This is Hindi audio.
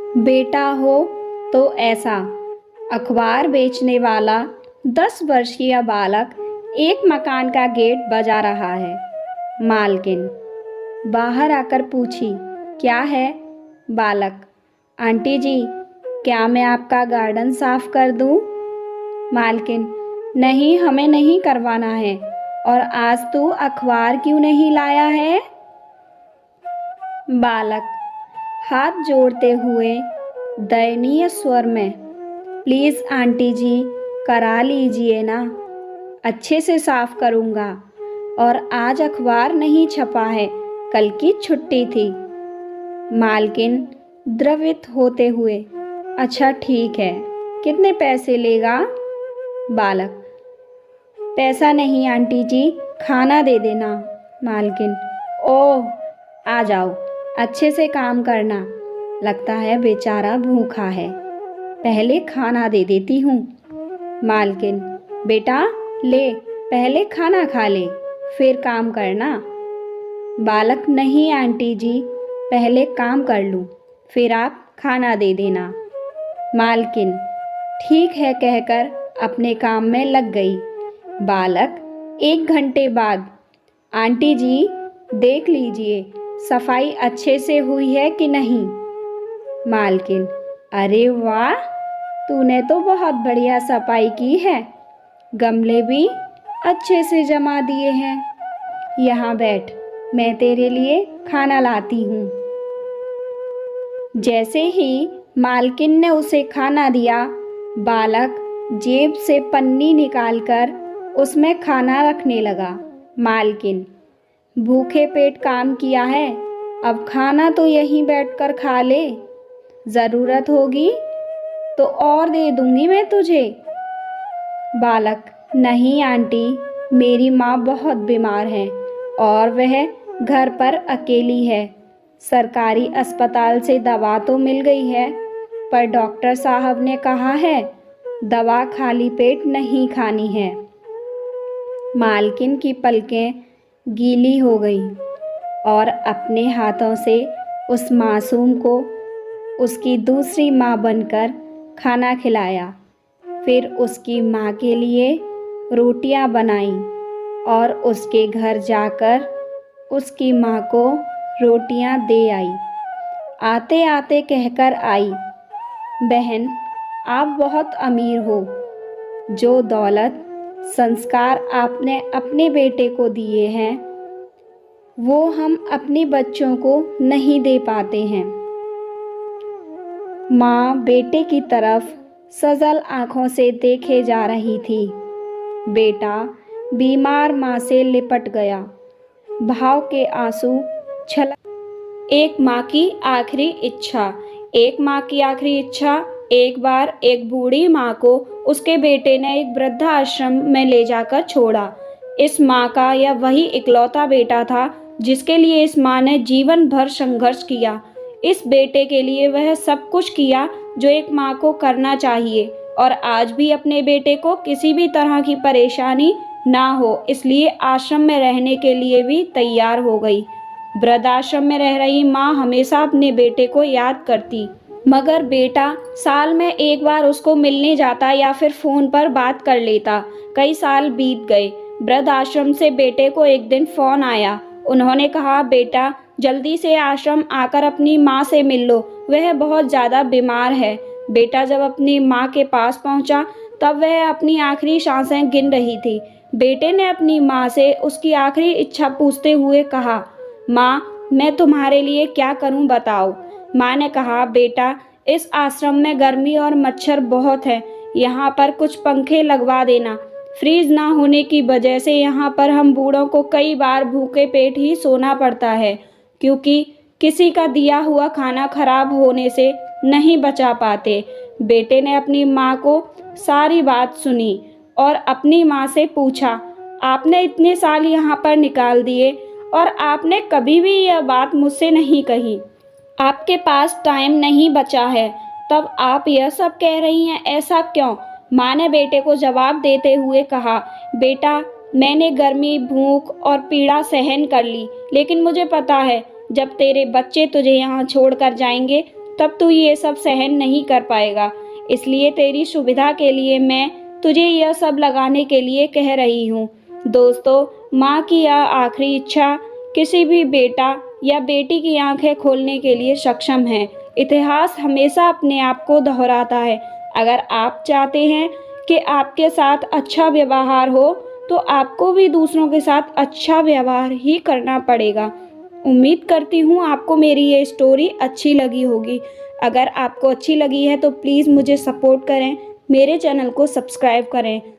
बेटा हो तो ऐसा। अखबार बेचने वाला 10 वर्षीय बालक एक मकान का गेट बजा रहा है। मालकिन बाहर आकर पूछी, क्या है? बालक, आंटी जी, क्या मैं आपका गार्डन साफ कर दूं? मालकिन, नहीं, हमें नहीं करवाना है। और आज तू अखबार क्यों नहीं लाया है? बालक हाथ जोड़ते हुए दयनीय स्वर में, प्लीज़ आंटी जी, करा लीजिए ना, अच्छे से साफ करूँगा। और आज अखबार नहीं छपा है, कल की छुट्टी थी। मालकिन द्रवित होते हुए, अच्छा ठीक है, कितने पैसे लेगा? बालक, पैसा नहीं आंटी जी, खाना दे देना। मालकिन, ओह, आ जाओ, अच्छे से काम करना, लगता है बेचारा भूखा है, पहले खाना दे देती हूँ। मालकिन, बेटा ले, पहले खाना खा ले, फिर काम करना। बालक, नहीं आंटी जी, पहले काम कर लूँ, फिर आप खाना दे देना। मालकिन ठीक है कहकर अपने काम में लग गई। बालक 1 घंटे बाद, आंटी जी देख लीजिए, सफाई अच्छे से हुई है कि नहीं? मालकिन, अरे वाह, तूने तो बहुत बढ़िया सफाई की है, गमले भी अच्छे से जमा दिए हैं। यहाँ बैठ, मैं तेरे लिए खाना लाती हूँ। जैसे ही मालकिन ने उसे खाना दिया, बालक जेब से पन्नी निकालकर उसमें खाना रखने लगा। मालकिन, भूखे पेट काम किया है, अब खाना तो यहीं बैठकर खा ले, ज़रूरत होगी तो और दे दूंगी मैं तुझे। बालक, नहीं आंटी, मेरी माँ बहुत बीमार है और वह घर पर अकेली है। सरकारी अस्पताल से दवा तो मिल गई है, पर डॉक्टर साहब ने कहा है दवा खाली पेट नहीं खानी है। मालकिन की पलकें गीली हो गई और अपने हाथों से उस मासूम को उसकी दूसरी माँ बनकर खाना खिलाया। फिर उसकी माँ के लिए रोटियां बनाईं और उसके घर जाकर उसकी माँ को रोटियां दे आई। आते आते कहकर आई, बहन, आप बहुत अमीर हो, जो दौलत संस्कार आपने अपने बेटे को दिए हैं वो हम अपने बच्चों को नहीं दे पाते हैं। माँ बेटे की तरफ सजल आंखों से देखे जा रही थी। बेटा बीमार माँ से लिपट गया, भाव के आंसू छलक। एक माँ की आखिरी इच्छा, एक माँ की आखिरी इच्छा। एक बार एक बूढ़ी माँ को उसके बेटे ने एक वृद्धाश्रम में ले जाकर छोड़ा। इस माँ का यह वही इकलौता बेटा था जिसके लिए इस माँ ने जीवन भर संघर्ष किया। इस बेटे के लिए वह सब कुछ किया जो एक माँ को करना चाहिए, और आज भी अपने बेटे को किसी भी तरह की परेशानी ना हो इसलिए आश्रम में रहने के लिए भी तैयार हो गई। वृद्धाश्रम में रह रही माँ हमेशा अपने बेटे को याद करती, मगर बेटा साल में एक बार उसको मिलने जाता या फिर फ़ोन पर बात कर लेता। कई साल बीत गए। वृद्धाश्रम से बेटे को एक दिन फ़ोन आया। उन्होंने कहा, बेटा जल्दी से आश्रम आकर अपनी माँ से मिल लो, वह बहुत ज़्यादा बीमार है। बेटा जब अपनी माँ के पास पहुँचा तब वह अपनी आखिरी सांसें गिन रही थी। बेटे ने अपनी माँ से उसकी आखिरी इच्छा पूछते हुए कहा, माँ, मैं तुम्हारे लिए क्या करूँ बताओ। माँ ने कहा, बेटा इस आश्रम में गर्मी और मच्छर बहुत है, यहाँ पर कुछ पंखे लगवा देना। फ्रीज ना होने की वजह से यहाँ पर हम बूढ़ों को कई बार भूखे पेट ही सोना पड़ता है, क्योंकि किसी का दिया हुआ खाना खराब होने से नहीं बचा पाते। बेटे ने अपनी माँ को सारी बात सुनी और अपनी माँ से पूछा, आपने इतने साल यहाँ पर निकाल दिए और आपने कभी भी यह बात मुझसे नहीं कही, आपके पास टाइम नहीं बचा है, तब आप यह सब कह रही हैं, ऐसा क्यों? माँ ने बेटे को जवाब देते हुए कहा, बेटा मैंने गर्मी, भूख और पीड़ा सहन कर ली, लेकिन मुझे पता है जब तेरे बच्चे तुझे यहाँ छोड़कर जाएंगे तब तू ये सब सहन नहीं कर पाएगा। इसलिए तेरी सुविधा के लिए मैं तुझे यह सब लगाने के लिए कह रही हूँ। दोस्तों, माँ की यह आखिरी इच्छा किसी भी बेटा या बेटी की आंखें खोलने के लिए सक्षम है। इतिहास हमेशा अपने आप को दोहराता है। अगर आप चाहते हैं कि आपके साथ अच्छा व्यवहार हो, तो आपको भी दूसरों के साथ अच्छा व्यवहार ही करना पड़ेगा। उम्मीद करती हूँ आपको मेरी ये स्टोरी अच्छी लगी होगी। अगर आपको अच्छी लगी है तो प्लीज़ मुझे सपोर्ट करें, मेरे चैनल को सब्सक्राइब करें।